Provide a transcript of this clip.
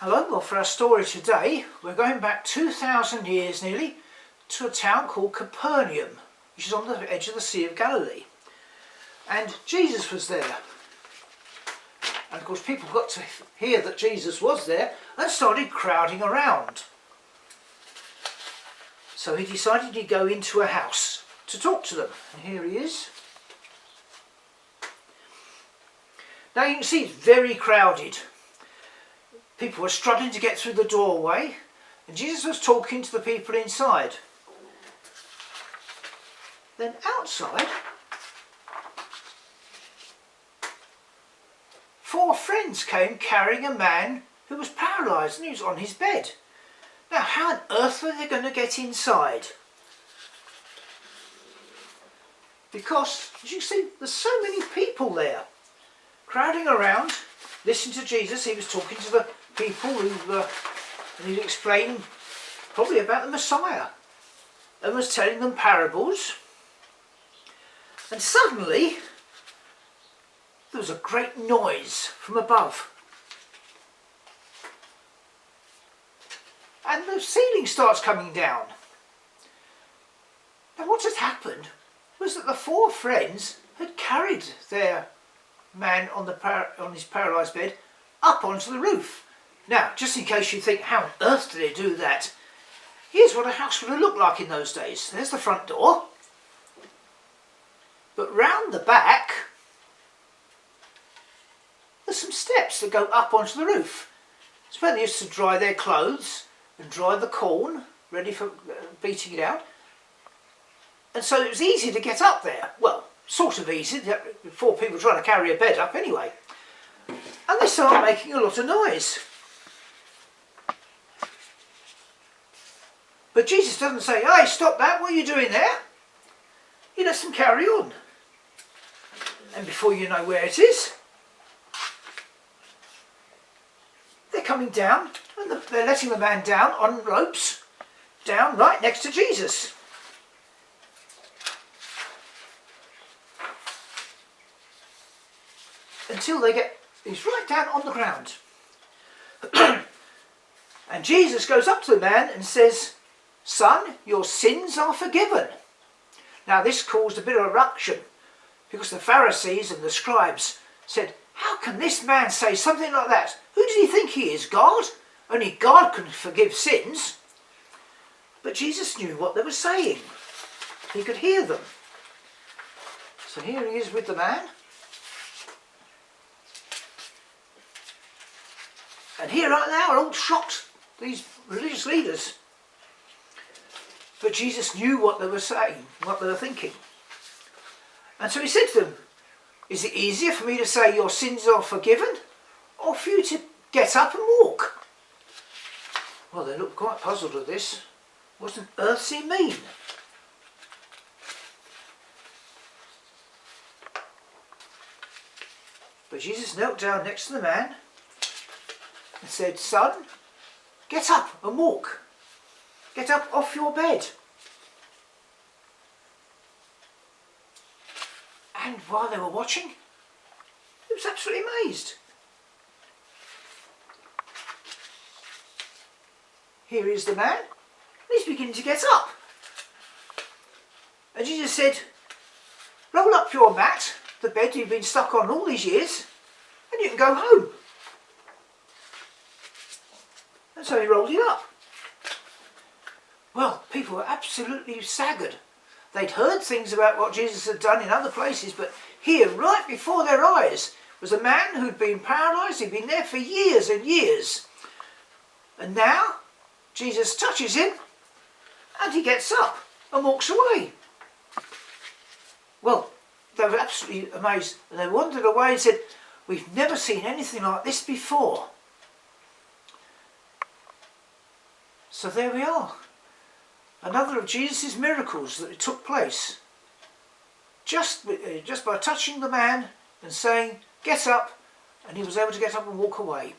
Hello, well for our story today we're going back 2,000 years nearly to a town called Capernaum, which is on the edge of the Sea of Galilee. And Jesus was there. And of course people got to hear that Jesus was there and started crowding around. So he decided he'd go into a house to talk to them. And here he is. Now you can see it's very crowded. People were struggling to get through the doorway, and Jesus was talking to the people inside. Then outside, 4 friends came carrying a man who was paralysed and he was on his bed. Now how on earth were they going to get inside? Because, as you see, there's so many people there, crowding around, listening to Jesus. He was talking to the people and he explained probably about the Messiah and was telling them parables. And suddenly there was a great noise from above, and the ceiling starts coming down. Now what had happened was that the 4 friends had carried their man on his paralysed bed up onto the roof. Now, just in case you think, how on earth did they do that? Here's what a house would have looked like in those days. There's the front door. But round the back, there's some steps that go up onto the roof. It's where they used to dry their clothes and dry the corn, ready for beating it out. And so it was easy to get up there. Well, sort of easy, 4 people trying to carry a bed up anyway. And they start making a lot of noise. But Jesus doesn't say, "Hey, stop that, what are you doing there?" He lets them carry on. And before you know where it is, they're coming down, and they're letting the man down on ropes, down right next to Jesus. Until he's right down on the ground. And Jesus goes up to the man and says, "Son, your sins are forgiven." Now this caused a bit of a ruction, because the Pharisees and the scribes said, "How can this man say something like that? Who does he think he is, God? Only God can forgive sins." But Jesus knew what they were saying. He could hear them. So here he is with the man. And here right now are all shocked, these religious leaders. But Jesus knew what they were saying, what they were thinking. And so he said to them, "Is it easier for me to say your sins are forgiven, or for you to get up and walk?" Well, they looked quite puzzled at this. What on earth does he mean? But Jesus knelt down next to the man and said, "Son, get up and walk. Get up off your bed." And while they were watching, he was absolutely amazed. Here is the man, and he's beginning to get up. And Jesus said, "Roll up your mat, the bed you've been stuck on all these years, and you can go home." And so he rolled it up. Well, people were absolutely staggered. They'd heard things about what Jesus had done in other places, but here, right before their eyes, was a man who'd been paralysed. He'd been there for years and years. And now, Jesus touches him, and he gets up and walks away. Well, they were absolutely amazed, and they wandered away and said, "We've never seen anything like this before." So there we are. Another of Jesus' miracles that took place. Just by touching the man and saying, "Get up," and he was able to get up and walk away.